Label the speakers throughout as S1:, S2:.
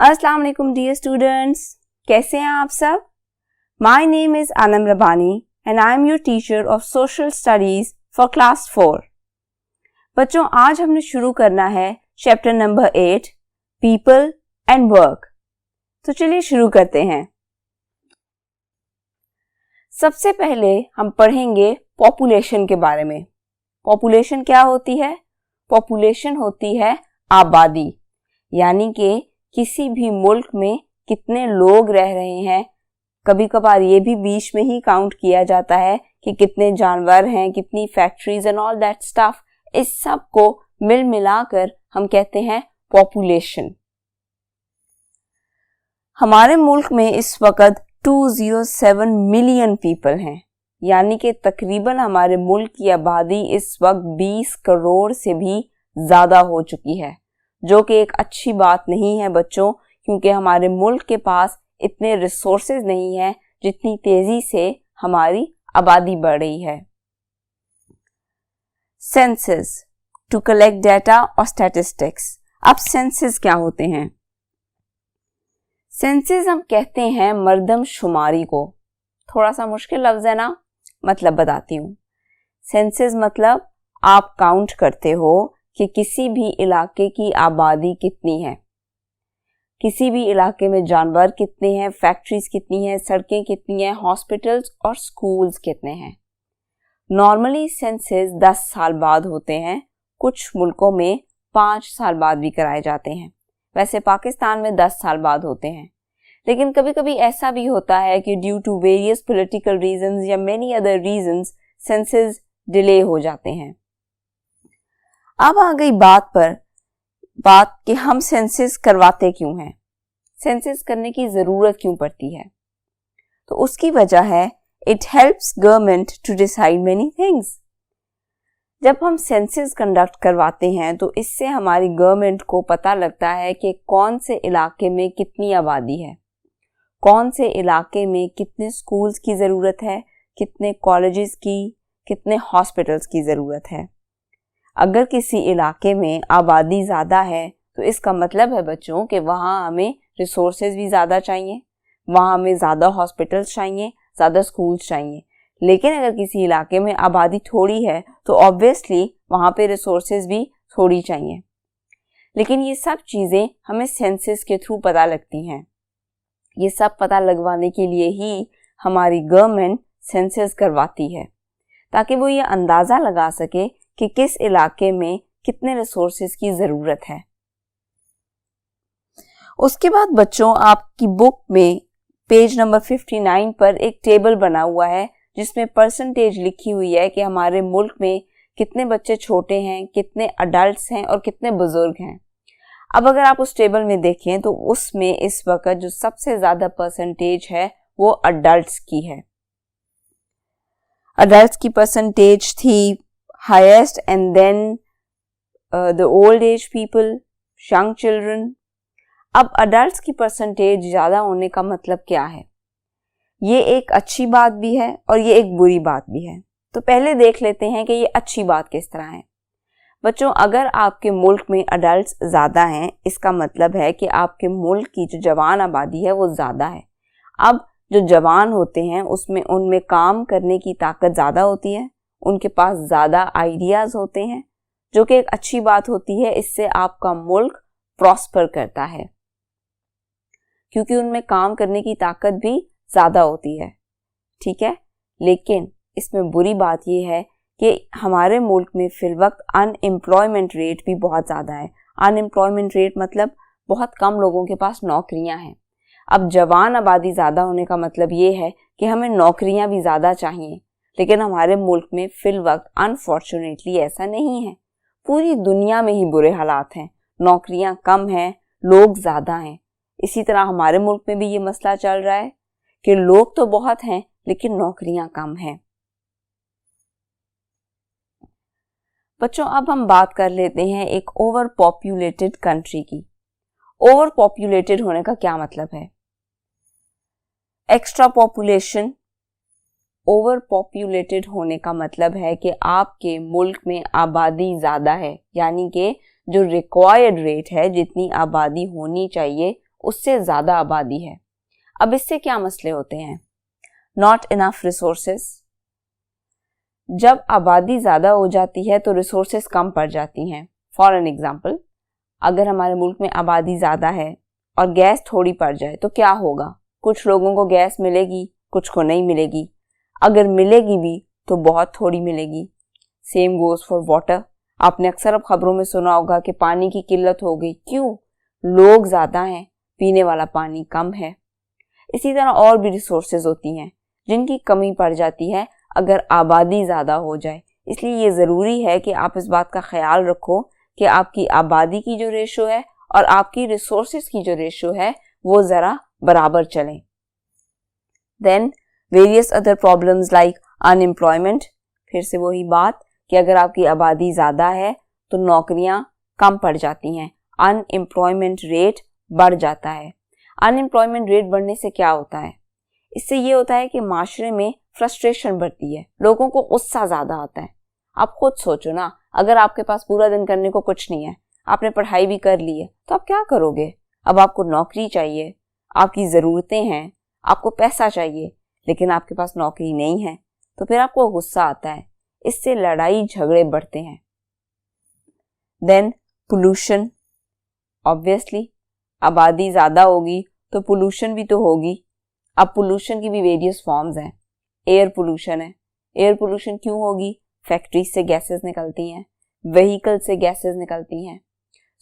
S1: अस्सलाम वालेकुम dear students, कैसे हैं आप सब। My name is Anam Rabbani and I am your teacher of social studies for class 4। बच्चों, आज हमने शुरू करना है chapter number 8 people and work. तो चलिए शुरू करते हैं। सबसे पहले हम पढ़ेंगे पॉपुलेशन के बारे में। पॉपुलेशन क्या होती है? पॉपुलेशन होती है आबादी, यानी कि किसी भी मुल्क में कितने लोग रह रहे हैं। कभी कभार ये भी बीच में ही काउंट किया जाता है कि कितने जानवर हैं, कितनी factories and all that stuff. इस सब को मिल मिलाकर हम कहते हैं पॉपुलेशन। हमारे मुल्क में इस वक्त 207 मिलियन पीपल हैं, यानी कि तकरीबन हमारे मुल्क की आबादी इस वक्त 20 करोड़ से भी ज्यादा हो चुकी है, जो कि एक अच्छी बात नहीं है बच्चों, क्योंकि हमारे मुल्क के पास इतने रिसोर्सेज नहीं है जितनी तेजी से हमारी आबादी बढ़ रही है। सेंसस, टू कलेक्ट डाटा और स्टैटिस्टिक्स। अब सेंसस क्या होते हैं? सेंसस हम कहते हैं मर्दमशुमारी को। थोड़ा सा मुश्किल लफ्ज है ना, मतलब बताती हूँ। सेंसस मतलब आप काउंट करते हो कि किसी भी इलाके की आबादी कितनी है, किसी भी इलाके में जानवर कितने हैं, फैक्ट्रीज कितनी हैं, सड़कें कितनी हैं, हॉस्पिटल्स और स्कूल्स कितने हैं। नॉर्मली सेंसस 10 साल बाद होते हैं, कुछ मुल्कों में 5 साल बाद भी कराए जाते हैं। वैसे पाकिस्तान में 10 साल बाद होते हैं, लेकिन कभी कभी ऐसा भी होता है कि due to various political reasons या many other reasons census delay हो जाते हैं। अब आ गई बात कि हम सेंसस करवाते क्यों हैं, सेंसस करने की जरूरत क्यों पड़ती है। तो उसकी वजह है it helps government to decide many things. जब हम सेंसस कंडक्ट करवाते हैं तो इससे हमारी गवर्नमेंट को पता लगता है कि कौन से इलाके में कितनी आबादी है, कौन से इलाके में कितने स्कूल्स की जरूरत है, कितने कॉलेजेस की, कितने हॉस्पिटल्स की जरूरत है। अगर किसी इलाके में आबादी ज़्यादा है तो इसका मतलब है बच्चों कि वहाँ हमें रिसोर्सेज भी ज़्यादा चाहिए, वहाँ हमें ज़्यादा हॉस्पिटल्स चाहिए, ज़्यादा स्कूल्स चाहिए। लेकिन अगर किसी इलाके में आबादी थोड़ी है तो ऑब्वियसली वहाँ पे रिसोर्सेज भी थोड़ी चाहिए। लेकिन ये सब चीज़ें हमें सेंसस के थ्रू पता लगती हैं। ये सब पता लगवाने के लिए ही हमारी गवर्नमेंट सेंसस करवाती है, ताकि वो ये अंदाज़ा लगा सके कि किस इलाके में कितने रिसोर्सेज की जरूरत है। उसके बाद बच्चों, आपकी बुक में पेज नंबर 59 पर एक टेबल बना हुआ है जिसमें परसेंटेज लिखी हुई है कि हमारे मुल्क में कितने बच्चे छोटे हैं, कितने अडल्ट्स हैं और कितने बुजुर्ग हैं। अब अगर आप उस टेबल में देखें तो उसमें इस वक्त जो सबसे ज्यादा परसेंटेज है वो अडल्ट्स की है। अडल्ट्स की परसेंटेज थी highest and then the old age people, young children। अब adults की परसेंटेज ज़्यादा होने का मतलब क्या है? ये एक अच्छी बात भी है और ये एक बुरी बात भी है। तो पहले देख लेते हैं कि ये अच्छी बात किस तरह है। बच्चों, अगर आपके मुल्क में adults ज़्यादा हैं, इसका मतलब है कि आपके मुल्क की जो जवान आबादी है वो ज़्यादा है। अब जो जवान होते हैं उनमें काम करने की ताकत ज़्यादा होती है, उनके पास ज़्यादा आइडियाज़ होते हैं, जो कि एक अच्छी बात होती है। इससे आपका मुल्क प्रॉस्पर करता है, क्योंकि उनमें काम करने की ताकत भी ज़्यादा होती है। ठीक है, लेकिन इसमें बुरी बात यह है कि हमारे मुल्क में फिलवक्त अनएम्प्लॉयमेंट रेट भी बहुत ज़्यादा है। अनएम्प्लॉयमेंट रेट मतलब बहुत कम लोगों के पास नौकरियां हैं। अब जवान आबादी ज़्यादा होने का मतलब ये है कि हमें नौकरियां भी ज़्यादा चाहिए, लेकिन हमारे मुल्क में फिल वक्त अनफॉर्चुनेटली ऐसा नहीं है। पूरी दुनिया में ही बुरे हालात हैं, नौकरियां कम हैं, लोग ज़्यादा हैं। इसी तरह हमारे मुल्क में भी ये मसला चल रहा है कि लोग तो बहुत हैं लेकिन नौकरियां कम हैं। बच्चों, अब हम बात कर लेते हैं एक ओवर पॉपुलेटेड कंट्री की। ओवर पॉपुलेटेड होने का क्या मतलब है? Extra population. ओवर पॉपुलेटेड होने का मतलब है कि आपके मुल्क में आबादी ज़्यादा है, यानी कि जो रिक्वायर्ड रेट है, जितनी आबादी होनी चाहिए उससे ज़्यादा आबादी है। अब इससे क्या मसले होते हैं? Not enough resources. जब आबादी ज़्यादा हो जाती है तो रिसोर्सेस कम पड़ जाती हैं। फॉर एन एग्जाम्पल, अगर हमारे मुल्क में आबादी ज़्यादा है और गैस थोड़ी पड़ जाए तो क्या होगा? कुछ लोगों को गैस मिलेगी, कुछ को नहीं मिलेगी। अगर मिलेगी भी तो बहुत थोड़ी मिलेगी। Same goes for water. आपने अक्सर अब खबरों में सुना होगा कि पानी की किल्लत हो गई। क्यों? लोग ज़्यादा हैं, पीने वाला पानी कम है। इसी तरह और भी रिसोर्सेज होती हैं जिनकी कमी पड़ जाती है अगर आबादी ज़्यादा हो जाए। इसलिए ये ज़रूरी है कि आप इस बात का ख्याल रखो कि आपकी आबादी की जो रेशो है और आपकी रिसोर्सेज की जो रेशो है वो ज़रा बराबर चलें। Then various other problems like unemployment. फिर से वही बात कि अगर आपकी आबादी ज़्यादा है तो नौकरियां कम पड़ जाती हैं, अनएम्प्लॉयमेंट रेट बढ़ जाता है। अनएम्प्लॉयमेंट रेट बढ़ने से क्या होता है? इससे ये होता है कि माशरे में फ्रस्ट्रेशन बढ़ती है, लोगों को गुस्सा ज़्यादा आता है। आप खुद सोचो ना, अगर आपके पास पूरा दिन करने को कुछ नहीं है, आपने पढ़ाई भी कर ली है, तो आप क्या करोगे? अब आपको नौकरी चाहिए, आपकी ज़रूरतें हैं, आपको पैसा चाहिए, लेकिन आपके पास नौकरी नहीं है, तो फिर आपको गुस्सा आता है। इससे लड़ाई झगड़े बढ़ते हैं। Then pollution. ऑब्वियसली आबादी ज़्यादा होगी तो पोल्यूशन भी तो होगी। अब पोल्यूशन की भी वेरियस फॉर्म्स हैं। एयर पोल्यूशन है। एयर पोल्यूशन क्यों होगी? फैक्ट्री से गैसेस निकलती हैं, व्हीकल से गैसेस निकलती हैं।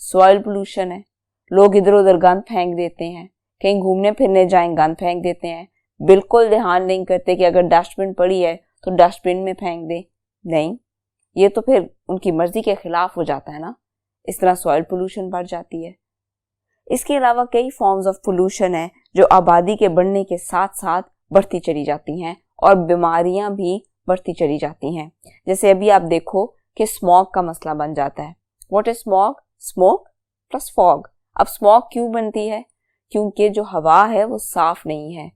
S1: सॉइल पोल्यूशन है। लोग इधर उधर गंद फेंक देते हैं, कहीं घूमने फिरने जाएं गंद फेंक देते हैं, बिल्कुल ध्यान नहीं करते कि अगर डस्टबिन पड़ी है तो डस्टबिन में फेंक दे। नहीं, ये तो फिर उनकी मर्जी के खिलाफ हो जाता है ना। इस तरह सॉइल पोल्यूशन बढ़ जाती है। इसके अलावा कई फॉर्म्स ऑफ पोल्यूशन है जो आबादी के बढ़ने के साथ साथ बढ़ती चली जाती हैं और बीमारियां भी बढ़ती चली जाती हैं। जैसे अभी आप देखो कि स्मॉग का मसला बन जाता है। What is smog? Smoke plus fog. अब स्मॉग क्यों बनती है? क्योंकि जो हवा है वो साफ नहीं है,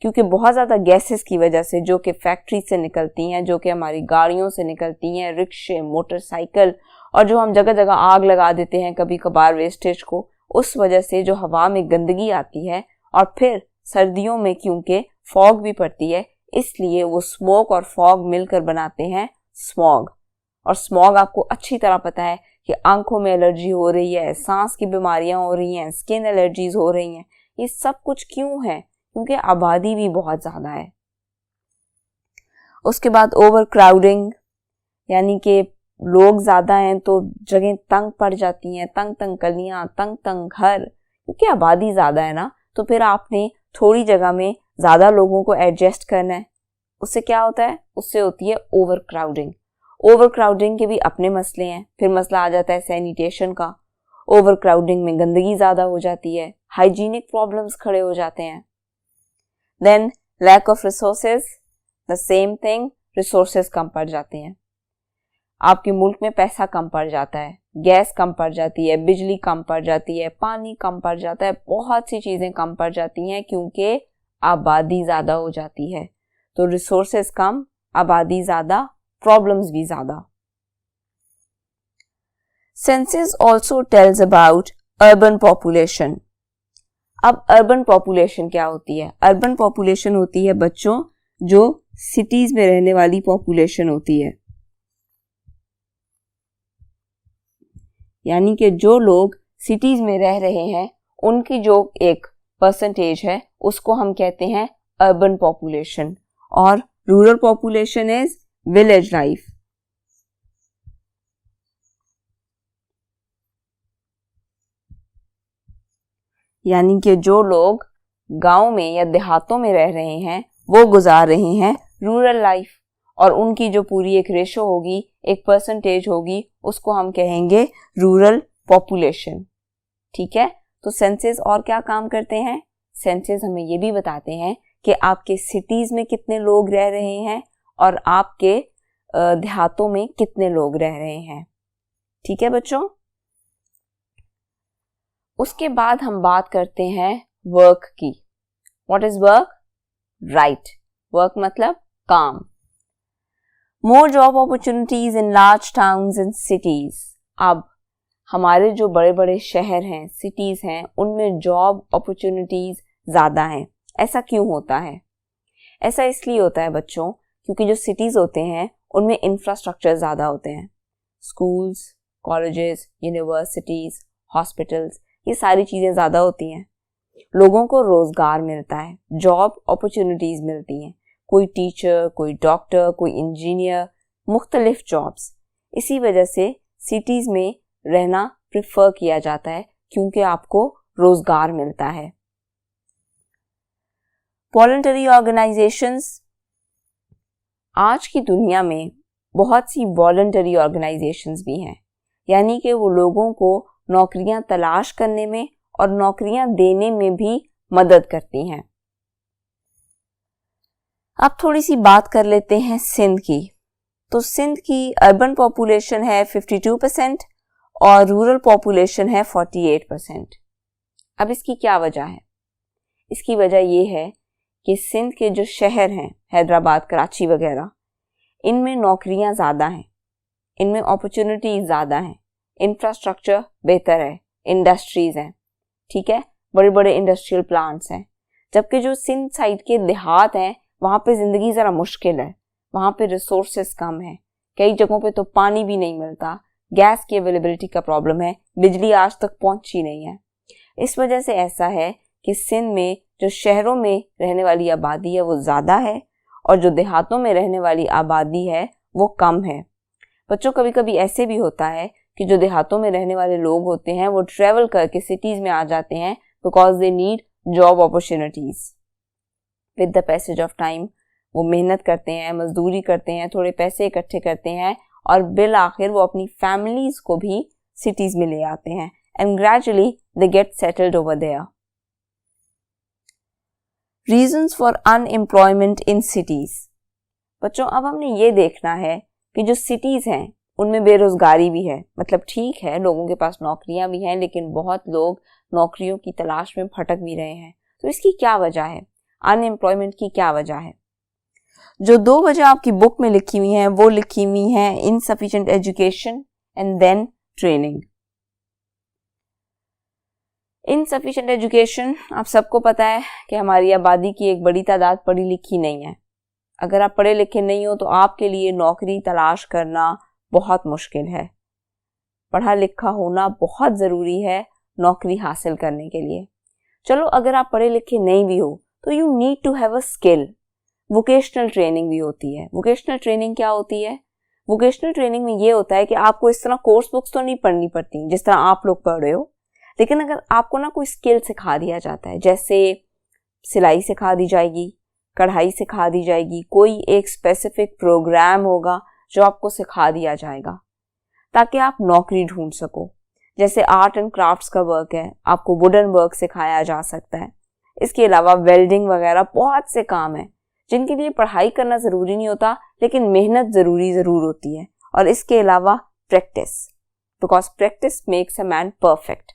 S1: क्योंकि बहुत ज़्यादा गैसेस की वजह से जो कि फैक्ट्री से निकलती हैं, जो कि हमारी गाड़ियों से निकलती हैं, रिक्शे, मोटरसाइकिल, और जो हम जगह जगह आग लगा देते हैं कभी कभार वेस्टेज को, उस वजह से जो हवा में गंदगी आती है। और फिर सर्दियों में क्योंकि फॉग भी पड़ती है, इसलिए वो स्मोक और फॉग मिलकर बनाते हैं स्मॉग। और स्मॉग आपको अच्छी तरह पता है कि आंखों में एलर्जी हो रही है, सांस की बीमारियां हो रही हैं, स्किन एलर्जीज हो रही हैं। ये सब कुछ क्यों है? क्योंकि आबादी भी बहुत ज़्यादा है। उसके बाद ओवर क्राउडिंग, यानी कि लोग ज़्यादा हैं तो जगह तंग पड़ जाती हैं, तंग तंग गलियां, तंग तंग घर, क्योंकि आबादी ज़्यादा है ना। तो फिर आपने थोड़ी जगह में ज़्यादा लोगों को एडजस्ट करना है। उससे क्या होता है? उससे होती है ओवर क्राउडिंग। ओवर क्राउडिंग के भी अपने मसले हैं। फिर मसला आ जाता है सैनिटेशन का। ओवर क्राउडिंग में गंदगी ज़्यादा हो जाती है, हाइजीनिक प्रॉब्लम्स खड़े हो जाते हैं। Then lack of resources, the same thing, resources कम पड़ जाते हैं। आपके मुल्क में पैसा कम पड़ जाता है, गैस कम पड़ जाती है, बिजली कम पड़ जाती है, पानी कम पड़ जाता है, बहुत सी चीज़ें कम पड़ जाती हैं क्योंकि आबादी ज़्यादा हो जाती है। तो रिसोर्सेज कम, आबादी ज़्यादा, प्रॉब्लम्स भी ज़्यादा। Census also tells about urban population. अब अर्बन पॉपुलेशन क्या होती है? अर्बन पॉपुलेशन होती है बच्चों जो सिटीज में रहने वाली पॉपुलेशन होती है, यानी कि जो लोग सिटीज में रह रहे हैं उनकी जो एक परसेंटेज है उसको हम कहते हैं अर्बन पॉपुलेशन। और rural population is village life. यानी कि जो लोग गांव में या देहातों में रह रहे हैं वो गुजार रहे हैं रूरल लाइफ, और उनकी जो पूरी एक रेशो होगी, एक परसेंटेज होगी, उसको हम कहेंगे रूरल पॉपुलेशन। ठीक है, तो सेंसस और क्या काम करते हैं? सेंसस हमें ये भी बताते हैं कि आपके सिटीज में कितने लोग रह रहे हैं और आपके देहातों में कितने लोग रह रहे हैं। ठीक है बच्चों, उसके बाद हम बात करते हैं वर्क की। What is work? Right, work मतलब काम। More job opportunities in large towns and cities. अब हमारे जो बड़े बड़े शहर हैं, सिटीज़ हैं, उनमें जॉब अपॉर्चुनिटीज़ ज़्यादा हैं। ऐसा क्यों होता है? ऐसा इसलिए होता है बच्चों, क्योंकि जो सिटीज़ होते हैं उनमें इंफ्रास्ट्रक्चर ज़्यादा होते हैं। स्कूल्स, कॉलेजेस, यूनिवर्सिटीज़, हॉस्पिटल्स, ये सारी चीज़ें ज़्यादा होती हैं। लोगों को रोज़गार मिलता है, जॉब अपॉर्चुनिटीज़ मिलती हैं। कोई टीचर, कोई डॉक्टर, कोई इंजीनियर, मुख्तलिफ जॉब्स। इसी वजह से सिटीज़ में रहना प्रेफर किया जाता है, क्योंकि आपको रोज़गार मिलता है। वॉलंटरी ऑर्गेनाइजेशंस, आज की दुनिया में बहुत सी वॉलंटरी ऑर्गेनाइजेशंस भी हैं, यानी कि वो लोगों को नौकरियां तलाश करने में और नौकरियां देने में भी मदद करती हैं। अब थोड़ी सी बात कर लेते हैं सिंध की। तो सिंध की अर्बन पॉपुलेशन है 52% और रूरल पॉपुलेशन है 48%। अब इसकी क्या वजह है? इसकी वजह यह है कि सिंध के जो शहर हैं, हैदराबाद, कराची वगैरह, इनमें नौकरियां ज़्यादा हैं, इनमें अपॉर्चुनिटीज ज़्यादा हैं, इंफ्रास्ट्रक्चर बेहतर है, इंडस्ट्रीज हैं, ठीक है, बड़े बड़े इंडस्ट्रियल प्लांट्स हैं। जबकि जो सिंध साइड के देहात हैं, वहाँ पे ज़िंदगी ज़रा मुश्किल है, वहाँ पे रिसोर्सेस कम है, कई जगहों पे तो पानी भी नहीं मिलता, गैस की अवेलेबिलिटी का प्रॉब्लम है, बिजली आज तक पहुंची नहीं है। इस वजह से ऐसा है कि सिंध में जो शहरों में रहने वाली आबादी है वो ज़्यादा है और जो देहातों में रहने वाली आबादी है वो कम है। बच्चों, कभी कभी ऐसे भी होता है कि जो देहातों में रहने वाले लोग होते हैं वो ट्रेवल करके सिटीज़ में आ जाते हैं because they need job opportunities. With the passage of time वो मेहनत करते हैं, मजदूरी करते हैं, थोड़े पैसे इकट्ठे करते हैं और बिल आखिर वो अपनी फैमिलीज को भी सिटीज में ले आते हैं and gradually they get settled over there. Reasons for unemployment in cities. बच्चों, अब हमने ये देखना है कि जो सिटीज हैं उनमें बेरोजगारी भी है। मतलब ठीक है, लोगों के पास नौकरियां भी हैं, लेकिन बहुत लोग नौकरियों की तलाश में भटक भी रहे हैं। तो इसकी क्या वजह है? अनएम्प्लॉयमेंट की क्या वजह है? जो 2 वजह आपकी बुक में लिखी हुई हैं वो लिखी हुई हैं insufficient education and then training. Insufficient education, आप सबको पता है कि हमारी आबादी की एक बड़ी तादाद पढ़ी लिखी नहीं है। अगर आप पढ़े लिखे नहीं हो तो आपके लिए नौकरी तलाश करना बहुत मुश्किल है। पढ़ा लिखा होना बहुत ज़रूरी है नौकरी हासिल करने के लिए। चलो, अगर आप पढ़े लिखे नहीं भी हो तो you need to have a skill. Vocational training भी होती है। वोकेशनल ट्रेनिंग क्या होती है? वोकेशनल ट्रेनिंग में ये होता है कि आपको इस तरह कोर्स बुक्स तो नहीं पढ़नी पड़ती जिस तरह आप लोग पढ़ रहे हो, लेकिन अगर आपको ना कोई स्किल सिखा दिया जाता है, जैसे सिलाई सिखा दी जाएगी, कढ़ाई सिखा दी जाएगी, कोई एक स्पेसिफिक प्रोग्राम होगा जो आपको सिखा दिया जाएगा ताकि आप नौकरी ढूंढ सको। जैसे आर्ट एंड क्राफ्ट्स का वर्क है, आपको वुडन वर्क सिखाया जा सकता है। इसके अलावा वेल्डिंग वगैरह बहुत से काम हैं जिनके लिए पढ़ाई करना ज़रूरी नहीं होता, लेकिन मेहनत ज़रूर होती है। और इसके अलावा practice, because practice makes a man perfect.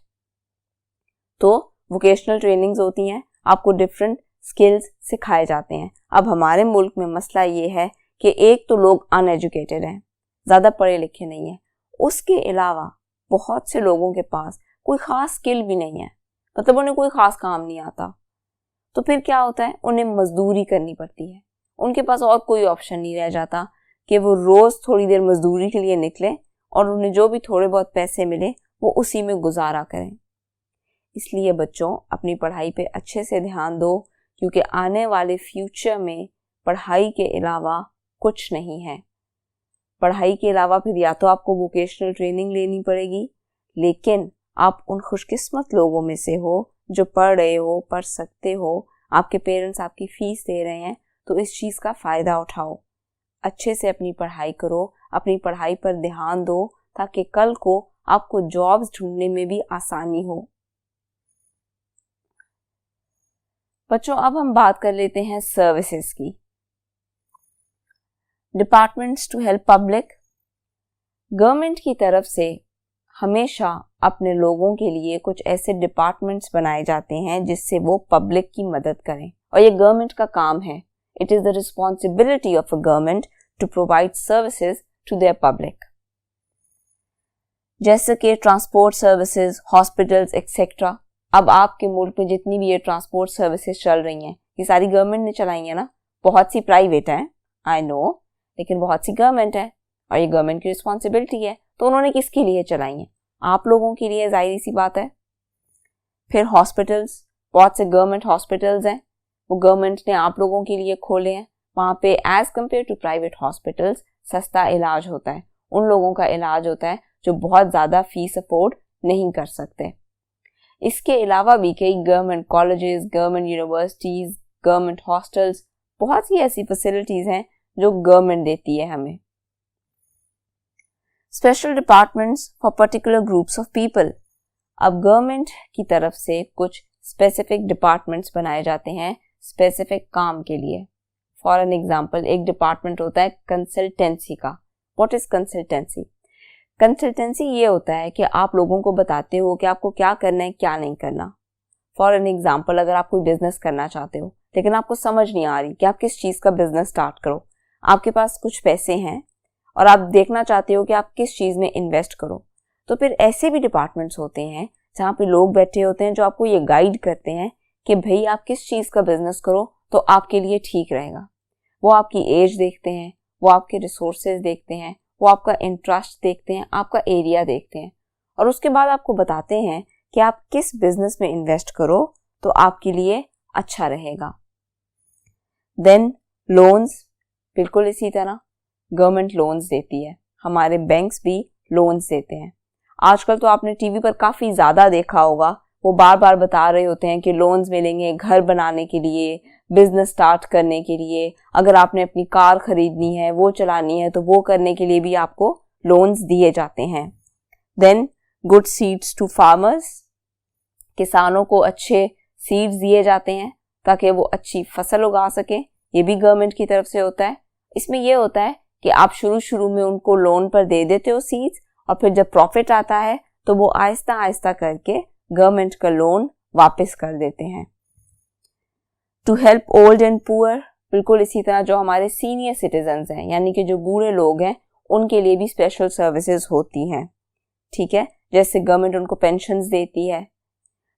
S1: तो वोकेशनल ट्रेनिंग्स होती हैं, आपको डिफरेंट स्किल्स सिखाए जाते हैं। अब हमारे मुल्क में मसला ये है कि एक तो लोग अनएजुकेटेड हैं, ज़्यादा पढ़े लिखे नहीं हैं, उसके अलावा बहुत से लोगों के पास कोई ख़ास स्किल भी नहीं है, मतलब उन्हें कोई ख़ास काम नहीं आता। तो फिर क्या होता है? उन्हें मजदूरी करनी पड़ती है। उनके पास और कोई ऑप्शन नहीं रह जाता कि वो रोज़ थोड़ी देर मजदूरी के लिए निकले और उन्हें जो भी थोड़े बहुत पैसे मिले वो उसी में गुजारा करें। इसलिए बच्चों, अपनी पढ़ाई पे अच्छे से ध्यान दो, क्योंकि आने वाले फ्यूचर में पढ़ाई के अलावा कुछ नहीं है। पढ़ाई के अलावा फिर या तो आपको वोकेशनल ट्रेनिंग लेनी पड़ेगी, लेकिन आप उन खुशकिस्मत लोगों में से हो जो पढ़ रहे हो, पढ़ सकते हो, आपके पेरेंट्स आपकी फीस दे रहे हैं, तो इस चीज़ का फ़ायदा उठाओ। अच्छे से अपनी पढ़ाई करो, अपनी पढ़ाई पर ध्यान दो ताकि कल को आपको जॉब्स ढूंढने में भी आसानी हो। बच्चों, अब हम बात कर लेते हैं सर्विसेज की। Departments to help public. Government की तरफ से हमेशा अपने लोगों के लिए कुछ ऐसे डिपार्टमेंट्स बनाए जाते हैं जिससे वो पब्लिक की मदद करें, और ये गवर्नमेंट का काम है। It is the responsibility of a government to provide services to their public. जैसे कि ट्रांसपोर्ट सर्विसेज, हॉस्पिटल्स एक्सेट्रा। अब आपके मुल्क में जितनी भी ये ट्रांसपोर्ट सर्विसेज चल रही हैं, ये सारी गवर्नमेंट ने चलाई है ना। बहुत सी प्राइवेट हैं, आई नो, लेकिन बहुत सी गवर्नमेंट है और ये गवर्नमेंट की रिस्पॉन्सिबिलिटी है। तो उन्होंने किसके लिए चलाई है? आप लोगों के लिए, जाहिर सी बात है। फिर हॉस्पिटल्स, बहुत से गवर्नमेंट हॉस्पिटल्स हैं, वो गवर्नमेंट ने आप लोगों के लिए खोले हैं। वहाँ पे as compare to private hospitals सस्ता इलाज होता है, उन लोगों का इलाज होता है जो बहुत ज़्यादा फीस अफोर्ड नहीं कर सकते। इसके अलावा भी कई government colleges, government universities, government hostels, बहुत सी ऐसी फैसिलिटीज़ हैं जो गवर्नमेंट देती है हमें। Special departments for particular groups of people. अब गवर्नमेंट की तरफ से कुछ स्पेसिफिक डिपार्टमेंट्स बनाए जाते हैं स्पेसिफिक काम के लिए। फॉर एन एग्जाम्पल, एक डिपार्टमेंट होता है कंसल्टेंसी का। What is consultancy? कंसल्टेंसी ये होता है कि आप लोगों को बताते हो कि आपको क्या करना है, क्या नहीं करना। फॉर एन एग्जाम्पल, अगर आप कोई बिजनेस करना चाहते हो लेकिन आपको समझ नहीं आ रही कि आप किस चीज़ का बिजनेस स्टार्ट करो, आपके पास कुछ पैसे हैं और आप देखना चाहते हो कि आप किस चीज़ में इन्वेस्ट करो, तो फिर ऐसे भी डिपार्टमेंट्स होते हैं जहाँ पे लोग बैठे होते हैं जो आपको ये गाइड करते हैं कि भाई आप किस चीज़ का बिजनेस करो तो आपके लिए ठीक रहेगा। वो आपकी एज देखते हैं, वो आपके रिसोर्सेज देखते हैं, वो आपका इंटरेस्ट देखते हैं, आपका एरिया देखते हैं और उसके बाद आपको बताते हैं कि आप किस बिजनेस में इन्वेस्ट करो तो आपके लिए अच्छा रहेगा। देन लोन्स, बिल्कुल इसी तरह गवर्नमेंट लोन्स देती है, हमारे बैंक्स भी लोन्स देते हैं। आजकल तो आपने टीवी पर काफ़ी ज़्यादा देखा होगा, वो बार बार बता रहे होते हैं कि लोन्स मिलेंगे घर बनाने के लिए, बिजनेस स्टार्ट करने के लिए, अगर आपने अपनी कार खरीदनी है, वो चलानी है, तो वो करने के लिए भी आपको लोन्स दिए जाते हैं। Then good seeds to farmers, किसानों को अच्छे सीड्स दिए जाते हैं ताकि वो अच्छी फसल उगा सकें, ये भी गवर्नमेंट की तरफ से होता है। इसमें यह होता है कि आप शुरू में उनको लोन पर दे देते हो सीड्स और फिर जब प्रॉफिट आता है तो वो आहिस्ता आहिस्ता करके गवर्नमेंट का लोन वापस कर देते हैं। To help old and poor, बिल्कुल इसी तरह जो हमारे सीनियर सिटीजन्स हैं यानी कि जो बूढ़े लोग हैं उनके लिए भी स्पेशल सर्विसेज होती हैं, ठीक है, जैसे गवर्नमेंट उनको पेंशन्स देती है।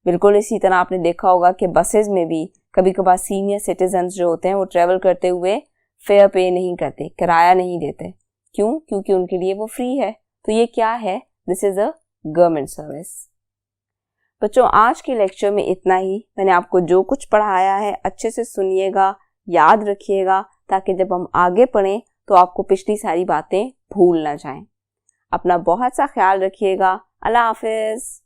S1: बिल्कुल इसी तरह आपने देखा होगा कि बसेस में भी कभी कभार सीनियर सिटीजन्स जो होते हैं वो ट्रेवल करते हुए फेयर पे नहीं करते, किराया नहीं देते। क्यों? क्योंकि उनके लिए वो फ्री है। तो ये क्या है? This is a government service. बच्चों, आज के लेक्चर में इतना ही। मैंने आपको जो कुछ पढ़ाया है अच्छे से सुनिएगा, याद रखिएगा, ताकि जब हम आगे पढ़ें तो आपको पिछली सारी बातें भूल ना जाएं। अपना बहुत सा ख्याल रखिएगा। अल्लाह हाफिज।